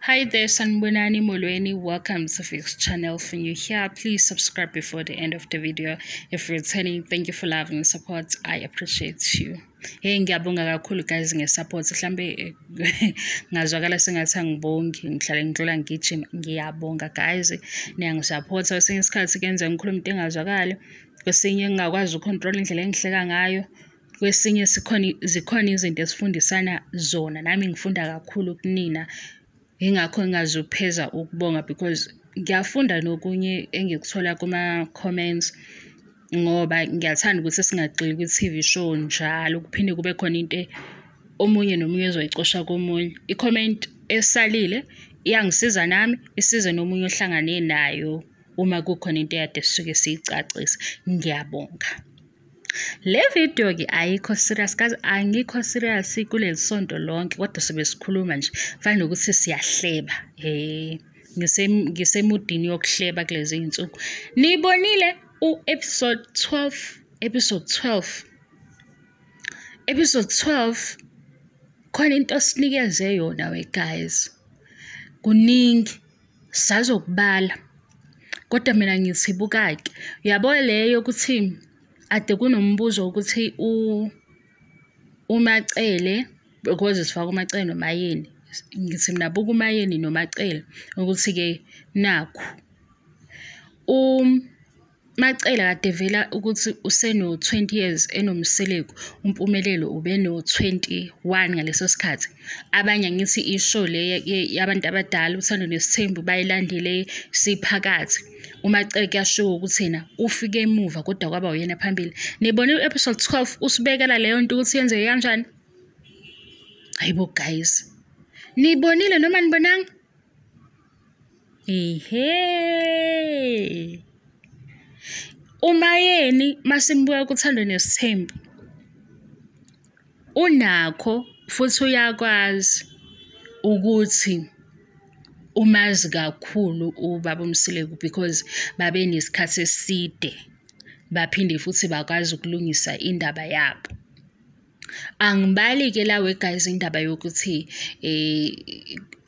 Hi there, Sanbonani Molweni. Welcome to Fix channel. If you're here, please subscribe before the end of the video. If you're returning, thank you for love and support. I appreciate you. Hey, ngiyabonga kakhulu guys ngesupport. Mhlambe ngazwakala sengathi angibongi, ngihlale ngidlula ngijima. Ngiyabonga guys. Niyangisupport. Kwesinye isikhathi kuyenza ngikhuluma into engazwakali. Kwesinye ngingakwazi ucontrol indlela engihleka ngayo. Kwesinye zikhona izinto esifundisana zona. Nami ngifunda kakhulu kunina. Ingakho ngingazupheza ukubonga because ngiyafunda nokunye engikuthola kuma-comments ngoba ngiyathanda ukuthi singagxili kwi-TV show njalo kuphinde kube khona into omunye nomunye ozoyicosha komunye. I-comment esalile iyangisiza nami isize nomunye ohlangane nayo uma kukhona into eyade sisuke siyicacise. Ngiyabonga. Le video ke ayikho serious guys, angikho serious kuleli sonto lonke kodwa sibe sikhuluma nje fanele ukuthi siyahleba. Ngisemudini yokuhleba kulezi insuku. Nibonile episode 12. Episode 12 khona into sinikeze yona we guys. Kuningi sizokubala. Kodwa mina ngithi bukake. Uyabona leyo ukuthi ade kunombuzo ukuthi uMacele because sifaka uMacele noMayeni ngithi mina buka uMayeni noMacele ukuthi ke nakho uMacele kade vela ukuthi useno 20 years enomseleko umpumelelo ube no 21 ngaleso sikhathi. Abanye ngithi ishow le yabantu abadala uthando nesithembu bayilandele siphakathi. uMacele kuyasho ukuthi yena ufike emuva kodwa kwaba uyena phambili. Nibone episode 12 usibekela leyo nto ukuthi yenze kanjani? Hayibo guys. Nibonile noma nibonanga? Ehe. uMayeni masimbuya kuthando nesithembu. Unakho futhi uyakwazi ukuthi umazi kakhulu ubaba uMsileko because babe nesikhathi eside baphinde futhi bakwazi ukulungisa indaba yabo. Angibali ke lawe guys indaba yokuthi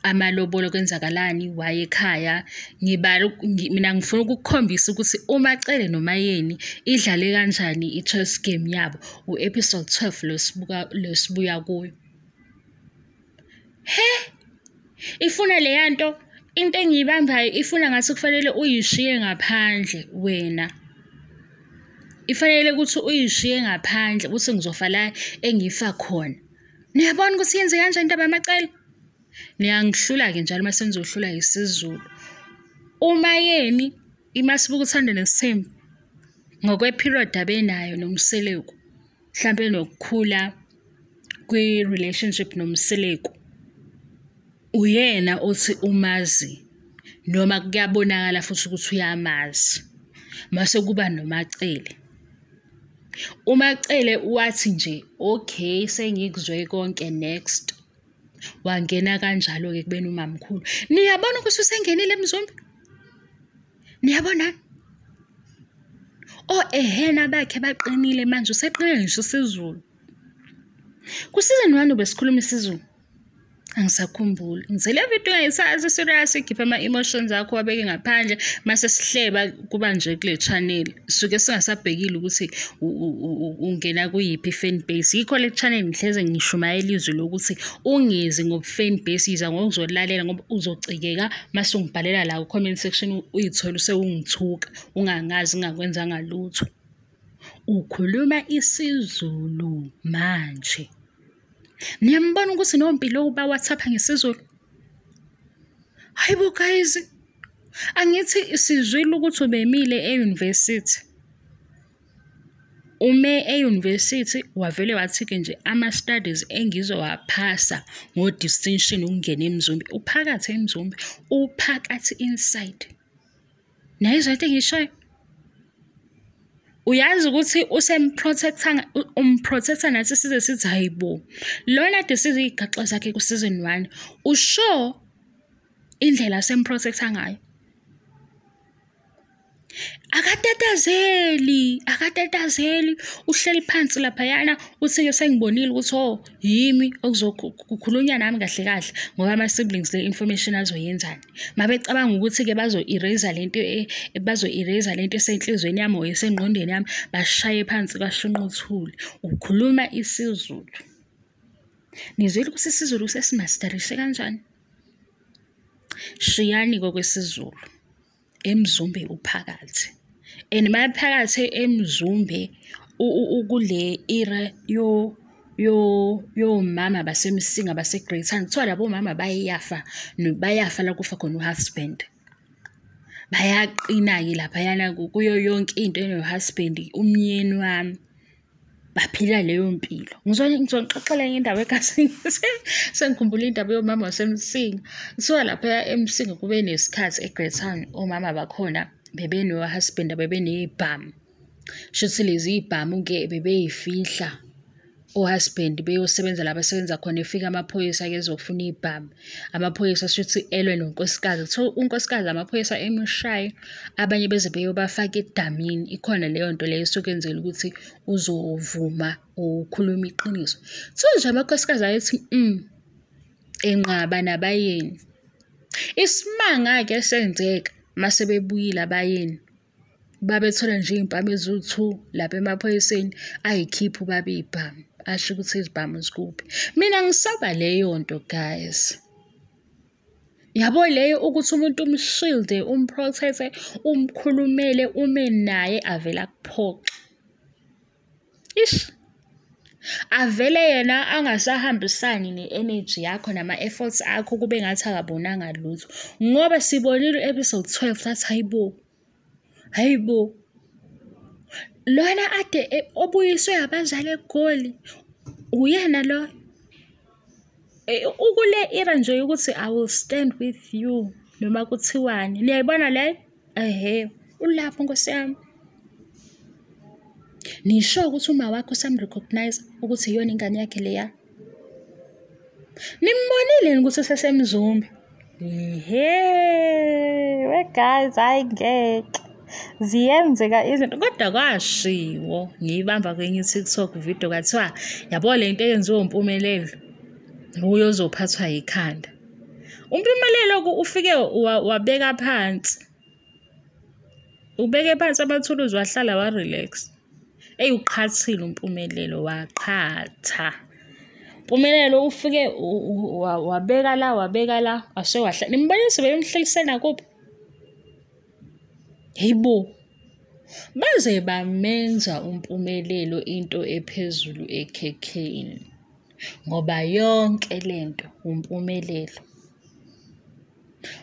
amalobolo kwenzakalani waye ekhaya. Mina ngifuna ukukukhombisa ukuthi uMacele noMayeni idlale kanjani i-chess game yabo episode 12 lesibuya kuyo. Ifuna leyanto into engiyibambayo ifuna ngathi kufanele uyishiye ngaphandle wena. Ifanele ukuthi uyishiye ngaphandle ukuthi ngizofa la engifa khona. Niyabona ukuthi yenze kanjani indaba yaMacele? Niyangihlula ke njalo mase nizohlula isiZulu. uMayeni imasibuka uthando nesithembu ngokwe-period abenayo noMsileko. Mhlambe nokukhula kwi-relationship noMsileko. Uyena othi umazi noma kuyabonakala futhi ukuthi uyamazi. Mase kuba noMacele. uMacele wathi nje okay sengikuzwe konke next. Wangena kanjalo ke kubeni umamkhulu. Niyabona ukuthi usengenile emzumbi? Niyabona? Ehena bakhe baqinile manje useqinile ngisho isiZulu. Kusizini wani besikhuluma isiZulu? Angisakhumbuli. Ngizele video ngayithatha serious ikhipha ama-emotions akho wabeke ngaphandle mase sihleba kuba nje kule channel. Suke singasabhekile ukuthi ungena kuyiphi fan base. Yikho le channel ngihleze ngishumayela izwi lokuthi ungezi ngob-fan base iza ngokuzolalela ngoba uzocikeka mase ungibhalela la ku-comment section uyithola usewungithuka ungangazi ngakwenzanga lutho. Ukhuluma isiZulu manje. Niyambona ukuthi nompilo uba WhatsApp ngesiZulu? Hayibo guys. Angithi sizwile ukuthi ubemile e-university. Ume e-university wavele wathi ke nje ama-studies engizowaphasa ngo-distinction ukungena emzumbi. Uphakathi emzumbi, uphakathi inside. Nayizwa into engishoyo? Uyazi ukuthi umprotector nathi size sithi hayibo. Lona de size igaxa zakhe ku season 1. Usho indlela semprotector ngayo. Akatatazeli uhleli phansi laphayana uthi ke sengibonile ukuthi yimi okuzokhulunywa nami kahle kahle ngoba ama-siblings le information azoyenzani. Mabecabanga ukuthi ke bazo-eraser lento esenhlizweni yami or esengqondweni yami bashaye phansi bashunquthule. Ukhuluma isiZulu. Nizwile ukuthi isiZulu sesimasterishe kanjani? Shiyani kwesiZulu. eMzumbe uphakathi. And maphakathi eMzumbe ukule era yo mama basemsinga baseGreytown. Kuthiwa labo mama bayafa la kufa khona uhusband. Bayaqina-ke laphayana kuyo yonke into eno-husband, umyeni wami. Baphila leyo mpilo. Ngizonixoxela indaba ekhasini. Sengikhumbula indaba yomama wasemsinga. Kuthiwa lapha eMsinga kube nesikhathi eGreytown omama bakhona bebeno-husband bebeney'bhamu. Shuthi lezi y'bhamu-ke bebey'fihla o-husband beyosebenza la basebenza khona, efika amaphoyisa-ke ezokufuna iy'bhamu. Amaphoyisa shuthi elwe nonkosikazi. Kuthiwa unkosikazi amaphoyisa emushaye, abanye beze beyobafaka edamini. Ikhona leyo nto leyo esuke yenzela ukuthi uzovuma ukhuluma iqiniso. Kuthiwa nje amakhosikazi ayethi enqaba nabayeni. Isimanga-ke senzeka mase bebuyile abayeni. Babethola nje iy'bhamu eziwu-2 lapha emaphoyiseni ay'khipha ubaba iy'bhamu. Asho ukuthi izibhamu zikuphi. Mina ngisaba leyo nto guys. Yabo leyo ukuthi umuntu umshilde, umprotecte, umkhulumele, ume naye avela kuphoqa. Avele yena angasahambisani ne-energy yakho nama-efforts akho kube ngathi akabonanga lutho. Ngoba sibonile episode 12 that hayibo. Lona ade obuyiswe abazali eGoli. Uyena lo. Ukule era nje ukuthi I will stand with you noma kuthiwani. Niyayibona le? Ulapho Nkosi yami. Nisho ukuthi uma wakho samrecognize ukuthi iyona ingane yakhe leya. Nimbonile ukuthi sesemzumbe. We guys, ayingeke. Ziyenzeka izinto kodwa kwashiwo ngiyibamba kwenye TikTok video kathiwa yabo lento eyenziwa uMpumelelo uyo ozophathwa yikhanda. uMpumelelo ufike wabeka phansi. Ubeke phansi amathuluzi wahlala wa relax. Uqhathile uMpumelelo waqhatha. uMpumelelo ufike wabeka la asewahla. Nimbonise bemhlelisena kuphi? Hayibo. Baze bamenza uMpumelelo into ephezulu ekhekheni. Ngoba yonke lento uMpumelelo.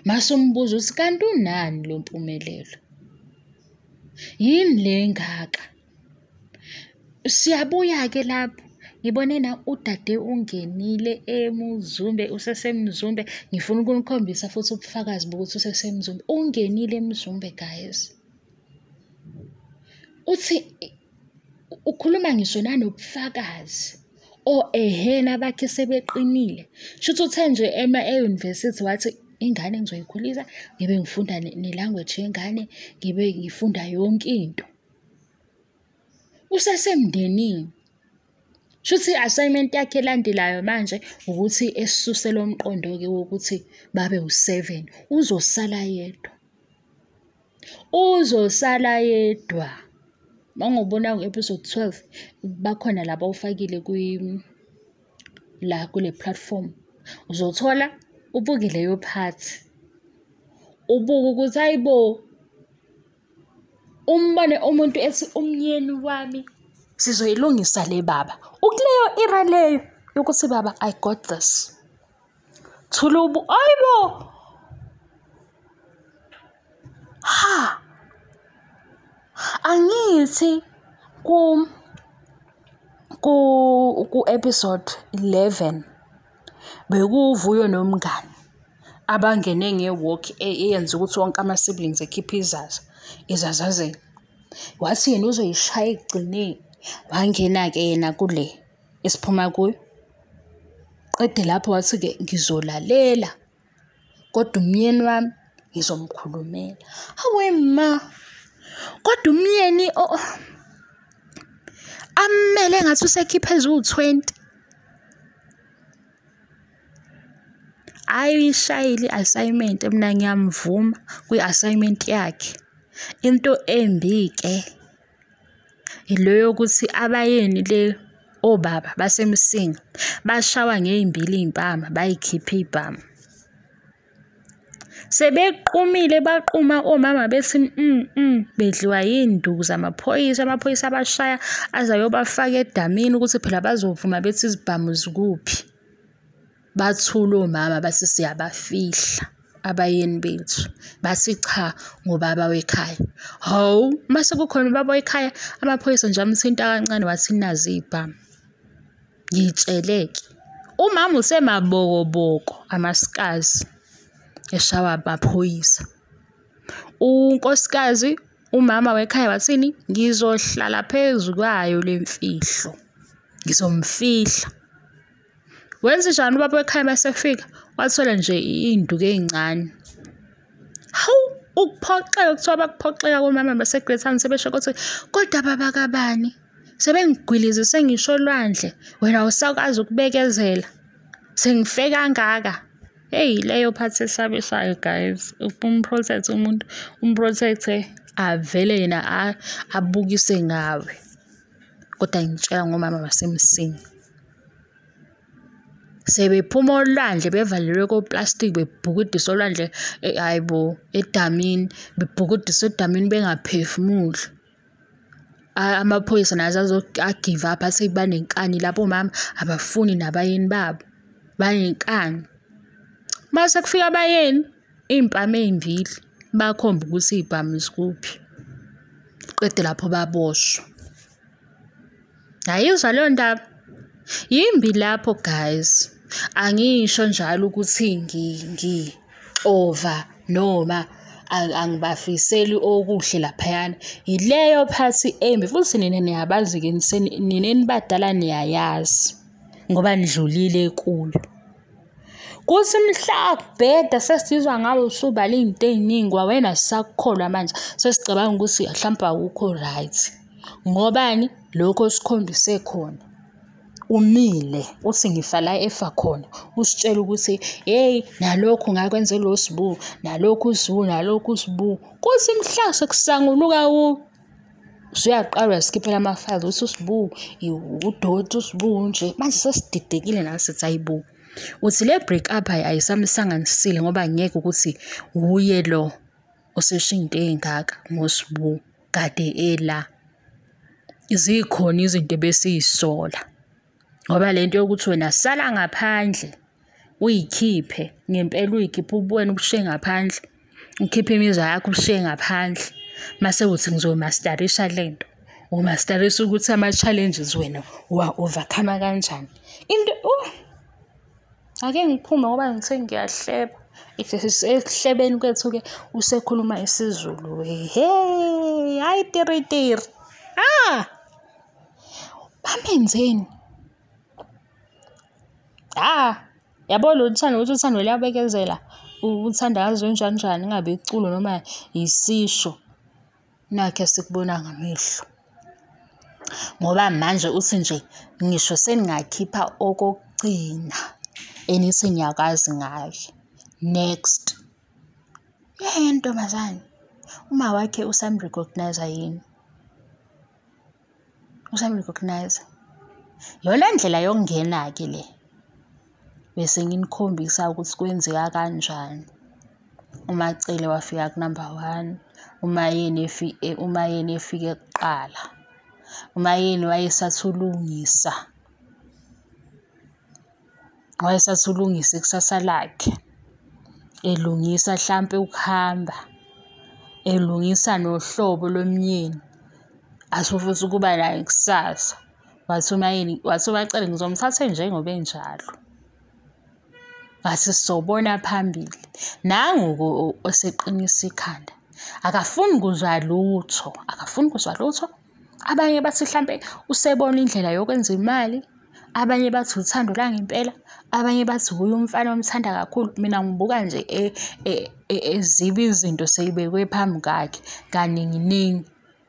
Masumbuza ukuthi kanti unani lo Mpumelelo? Yini lengaka? Siyabuya-ke lapho. Ngibone na udade ungenile eMzumbe, usesemzumbe. Ngifuna ukunikhombisa futhi ubufakazi bokuthi usesemzumbe. Ungenile eMzumbe guys. Uthi ukhuluma ngisho nanobufakazi. Ehena bakhe sebeqinile. Shuthi uthe nje e-university wathi ingane engizoyikhulisa ngibe ngifunda ne-language yengane, ngibe ngifunda yonke into. Usesemndenini. Shuthi i-assignment yakhe elandelayo manje ukuthi esisusele umqondo-ke wokuthi babe u7. Uzosala yedwa. Mangobona ku-episode 12 bakhona laba ufakile kule platform. Uzothola ubuke leyo part. Ubuke ukuthi hayibo. Umbone umuntu ethi umyeni wami sizoyilungisa le baba. Ukuleyo era leyo yokuthi baba I got this. Thulubu hayibo. Angithi ku episode 11 bekuvuyo nomngane abangene ngewalk eyenza ukuthi wonke ama-siblings ekhipha izazazela. Wathi yena uzoyishaya egcineni. Wangena-ke yena kule esiphuma kuyo. Qede lapho wathi-ke ngizolalela kodwa umyeni wami ngizomkhulumela. Hawe ma. Kodwa umyeni amele ngathi usekhiphe eziwu-20. Ayishayile i-assignment mina ngiyamvuma kwi-assignment yakhe. Into embi-ke ilo yokuthi abayeni le obaba basemsinga bashawa ngey'mbili iy'mpama bayikhipha iy'bhamu. Sebequmile baquma omama bethi bedliwa yinduku zamaphoyisa. Amaphoyisa abashaya azayobafaka edamini ukuthi phela bazovuma bethi izibhamu zikuphi. Bathula omama bathi siyabafihla abayeni bethu. Bathi cha ngobaba wekhaya. Hawu mase kukhona ubaba wekhaya amaphoyisa nje amthinta kancane wathi nazi iy'bhamu. Ngitsheleke umama usemabokoboko amasikazi eshawa amaphoyisa. Unkosikazi umama wekhaya wathini? Ngizohlala phezu kwayo le mfihlo, ngizomfihla. Wenza njani ubaba wekhaya masefika? Wathola nje iy'nduku ey'ncane. Hawu ukuphoxeka kuthiwa bakuphoxeka komama base-Great Town sebesho ukuthi kodwa baba kabani sebengigwilizise ngisho olwandle wena awusakwazi ukubekezela sengife kangaka. Hey leyo part esabisayo guys. Umprotect umuntu umprotecte avele yena abukise ngawe. Kodwa ngitshela ngomama basemsinga. Sebephuma olwandle bevalelwe koplastic bebhukudisa olwandle hayibo edamini bebhukudisa edamini bengaphefumuli. Amaphoyisa nazo agive up athi banenkani lapho mama abafuni nabayeni babo banenkani. Mase kufika abayeni iy'mpama ey'mbili bakhomba ukuthi iy'bhamu zikuphi. Qede lapho baboshwa. Ayizwa leyo ndaba. Yimbi lapho guys. Angisho njalo ukuthi ngi-over noma angibafiseli okuhle laphayana. Yileyo phathi embi futhi nina niyabazi-ke ninenibadala niyayazi ngoba nidlulile kuyo. Kuthi mhla kubheda sesizwa ngawe usubala iy'nto ey'ningi wena sisakukholwa manje sesicabanga ukuthi mhlawumbe awukho right. Ngobani? Lokho osikhombise khona. Umile uthi ngifa la efa khona usitshela ukuthi hey nalokho ngakwenze lo sibu nalokho usibu nalokho usibu. Kuthi mhla sekusanguluka usuyaqala uyaskipela ama-files uthi usibu udoti usibu nje manje sesididekile nathi sithi ayibo. Uthi le break up ayisamhlanganisile ngoba ngeke ukuthi uye lo osesho into ey'ngaka ngosibu kade ela. Izikhona izinto ebesiyisola. Ngoba lento yokuthi wena sala ngaphandle uyikhiphe ngempela uyikhiphe ubone ubushiye ngaphandle. Ukhiphe imizwa yakho ubushiye ngaphandle. Mase uthi ngizomasterisha lento. Umasterisa ukuthi ama-challenges wena uwa-overcome kanjani. Into ake ngiphume ngoba ngithe ngiyahleba. Ekuhlebeni kwethu-ke usekhuluma isiZulu. Hey hayi tiritiri. Bamenzeni? Yabo lo uthando ukuthi uthando liyabekezela. Uthanda yazo njani ingabe iculo noma isisho. Nakhe sikubona ngamehlo. Ngoba manje uthi nje ngisho seningakhipha okokugcina enithi niyakwazi ngayo. Next. Ntombazane. Uma wakhe usamrecognize yini? Usamrecognize. Yona ndlela yokungena-ke le. Bese nginikhombisa ukuthi kwenzeka kanjani. UMacele wafika ku-number 1. Umayeni efike kuqala. Umayeni wayesathulungisa ikusasa lakhe. Elungisa mhlampe ukuhamba. Elungisa nohlobo lomyeni. Asufuthi ukuba naye kusasa. Wathi umayeni wathi uMacele ngizomthatha njengoba enjalo. Ngathi sizobona phambili. Nangu oseqinisa ikhanda. Akafuni kuzwa lutho. Abanye bathi mhlambe usebona indlela yokwenza imali. abanye bathi uthando la ngempela, abanye bathi uye umfana omthanda kakhulu. Mina ngibuka nje ezibi izinto seyibekwe phambi kwakhe kaninginingi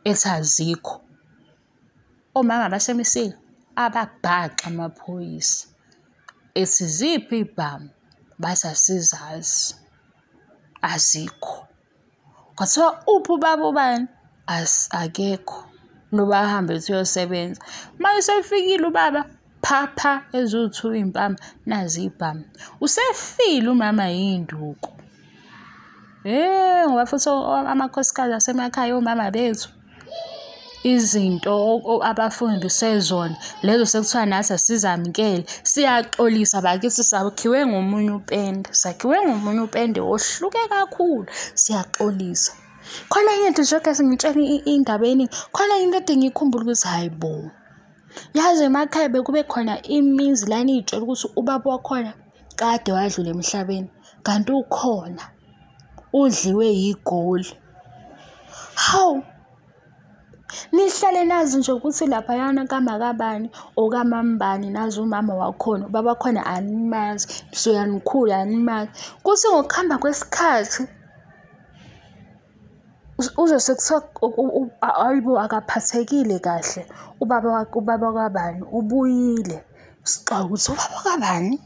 ethi azikho. Omama basemisile ababhaxa amaphoyisa ethi ziphi ibhamu, bathi asizazi, azikho. Kwathiwa uphi ubaba ubani, akekho, noba ahambe ethi uyosebenza. Manje sefikile ubaba phapha eziwu-2 impama, nazi ibhamu. Usefile umama yinduku. Ngoba futhi amakhosikazi asemakhaya, omama bethu, izinto abafundiswe zona lezo sekuthiwa nathi asizamukele, siyaxolisa bakithi. Sakhiwe ngomunye upende ohluke kakhulu, siyaxolisa. Khona into nje ngitshela indaba eningi, khona into ade ngiyikhumbula ukuthi hayi bo, yazi emakhaya bekube khona imizi lana iy'tshela ukuthi ubaba wakhona kade wadlula emhlabeni, kanti ukhona udliwe yigoli. Hawu, nihlale nazi nje ukuthi laphayana kamakabani okamambani nazi umama wakhona, ubaba wakhona animazi, soyanikhulu animazi. Kuthi ngokuhamba kwesikhathi uze sekuthiwa ayibo akaphathekile kahle, ubaba kabani ubuyile. Sixoxa ukuthi ubaba kabani,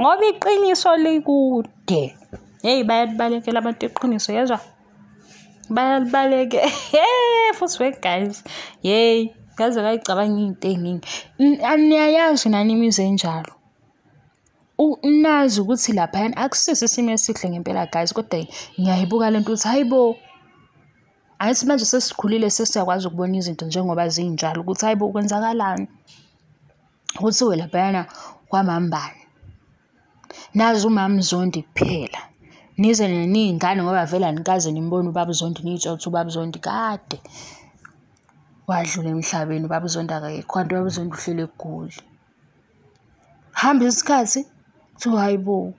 ngoba iqiniso likude. Hey, bayalibalekela abantu iqiniso, yezwa, bayalibaleke. Futhi guys, hey, yazi ngayicabanga into eningi. Niyayazi nani imizi enjalo, nazi ukuthi laphayana akusisi isimo esihle ngempela guys, kodwa ngiyayibuka lento ukuthi hayibo, angithi manje sesikhulile sesiyakwazi ukubona izinto njengoba zinjalo, ukuthi hayibo kwenzakalani. Kuthiwe laphayana kwamambani nazi umama Zondi kuphela, nize neniy'ngane ngoba vele nikaze nimbone ubaba uZondi, niy'tshela ukuthi ubaba uZondi kade wadlula emhlabeni, ubaba uZondi akekho, kanti ubaba uZondi uhlele eGoli. Hamba isikhathi kuthiwa hayibo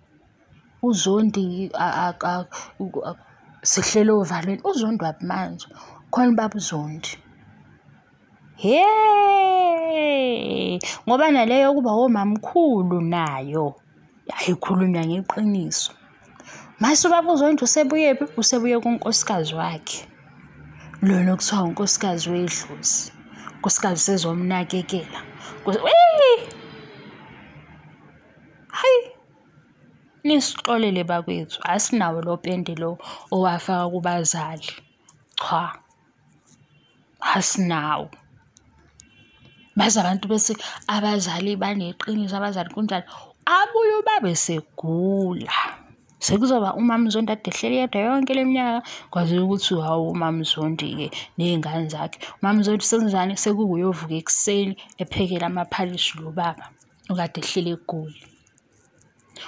uZondi sihlele ovalweni. uZondi wapi manje? Khona ubaba uZondi. Ngoba naleyo kuba omamkhulu nayo ayikhulunywa ngeqiniso. Mase ubaba uZondi usebuyephi? Usebuye kunkosikazi wakhe, lona okuthiwa unkosikazi wedlozi, unkosikazi sezomnakekela. Hayi, nisixolele bakwethu, asinawo lo pende lo owafaka kubazali, cha, asinawo. Baze abantu bese abazali baneqiniso, abazali kunjani, abuye ubaba esegula. Sekuzoba umama uZondi ade ehleli yedwa yonke le minyaka, kwaziwa ukuthi hawu umama uZondi-ke ney'ngane zakhe. Umama uZondi sekunjani, sekuwuye ovuka ekuseni ephekela amaphalishi lo baba okade ehleli eGoli.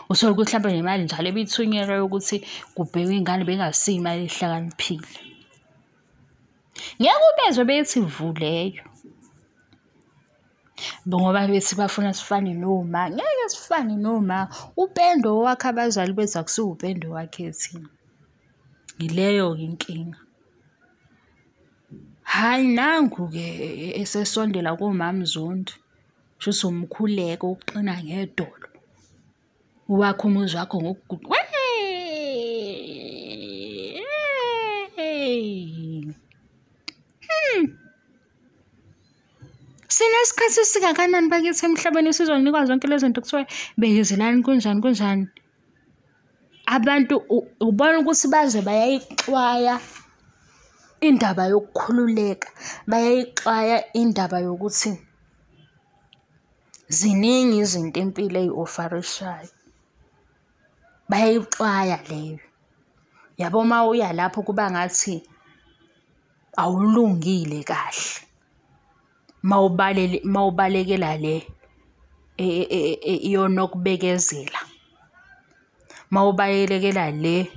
Uthole ukuthi mhlawumbe nemali njalo ebithunyelwa yokuthi kubhekwe iy'ngane bengasiyo imali ehlakaniphile. Ngeke ubezwe bethi vuleyo, ngoba bethi bafuna sifane noma, ngeke sifane noma. Upendo wakhe abazali bethu akusiwo upendo wakhe thina, yileyo-ke inkinga. Hayi, nangu-ke esesondela komama uZondi, shuthi umkhuleko ukuqina ngedolo, uwakhe umuzi wakho ngokuguqa. Sinesikhathi esingakanani bakithi emhlabeni sizonikwa zonke lezi zinto kuthiwa bekezelani kunjani. Abantu ubona ukuthi baze bayayixwaya indaba yokukhululeka, bayayixwaya indaba yokuthi ziningi izinto impilo eyi-ofarishayo, bayayixwaya leyo. Yabo uma uya lapho kuba ngathi awulungile kahle, mawubalekela le yonokubekezela, mawubalekela le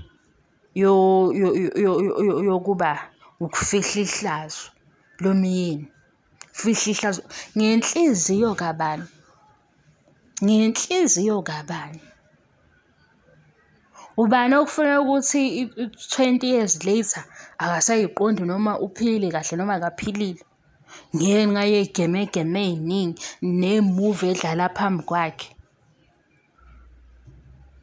yokuba ukufihla ihlazo lomyeni, fihla ihlazo ngenhliziyo kabani. Ubani okufuna ukuthi 20 years later akasayiqondi noma uphilile kahle noma akaphilile? ngenxa yegemegeme ey'ningi nemuvi edlala phambi kwakhe.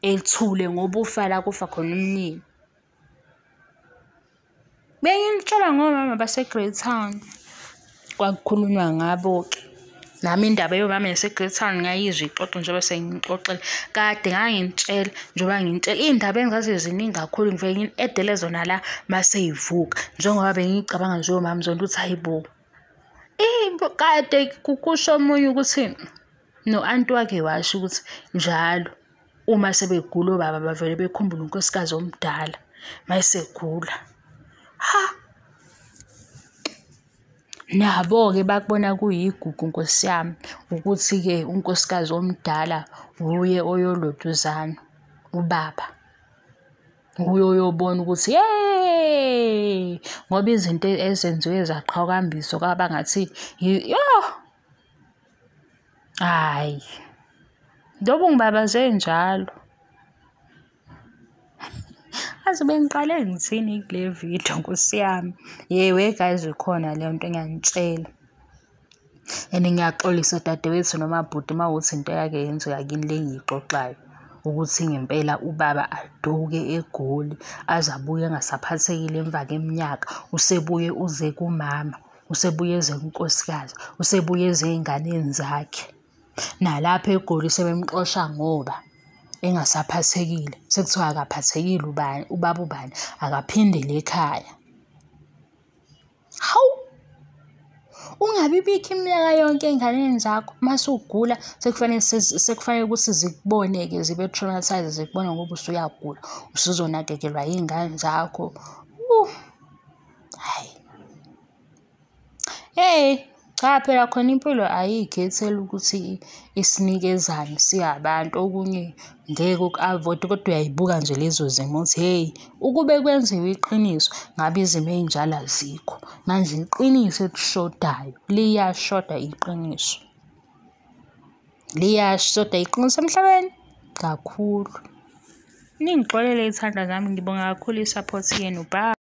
Ethule ngoba ufa la kufa khona umnini. Bengilitshela ngomama base-Greytown, kwakukhulunywa ngabo-ke. Nami indaba yomama yase-Greytown ngayizwa ixoxwa njengoba sengixoxele. Kade ngangitshela njengoba ngintshela iy'ndaba engazathi ziningi kakhulu ngivele ngini-edele zona la mase yivuka. Njengoba bengicabanga nje omama zonke ukuthi hayi bo. Kade kusho omunye ukuthi no-anti wakhe washo ukuthi njalo uma sebegula obaba bavele bekhumbule unkosikazi omdala mayesegula. Ha! Nabo-ke bakubona kuyigugu Nkosi yami ukuthi-ke unkosikazi omdala uye oyolotuzana ubaba. Uye oyobona ukuthi hey, ngoba izinto ezenziwe zaqhakambiswa kwaba ngathi hayi, njengoba ungibabaze njalo. Azi bengiqale ngithini kule video Nkosi yami. Yewe guys, ikhona leyo nto engiyangitshela. And ngiyaxolisa dadewethu noma bhuti mawukuthi into yake yenzeka kini le engiyixoxayo. Ukuthi ngempela ubaba aduke eGoli aze abuye engasaphathekile emva kweminyaka. Usebuye uze kumama, usebuye eze kunkosikazi, usebuye eze ey'nganeni zakhe. Nalapha eGoli sebemxosha ngoba engasaphathekile. Sekuthiwa akaphathekile ubaba ubani akaphindele ekhaya. Hawu! Ungabibikho iminyaka yonke ey'nganeni zakho mase ugula sekufanele ukuthi zikubone-ke zibe traumatized zikubona ngoba usuyagula. Usuzonakekelwa iy'ngane zakho. Hayi. Cha phela khona impilo ayiy'khetheli ukuthi isinikezane singabantu. Okunye ngeke uku-avoid-e kodwa uyayibuka nje lezo zimo ukuthi hey, ukube kwenziwe iqiniso ngabe izimo ey'njalo azikho. Manje iqiniso elishodayo liyashoda iqiniso. Liyashoda iqiniso emhlabeni kakhulu. Ningixolele iy'thanda zami, ngibonga kakhulu i-support yenu. Bye.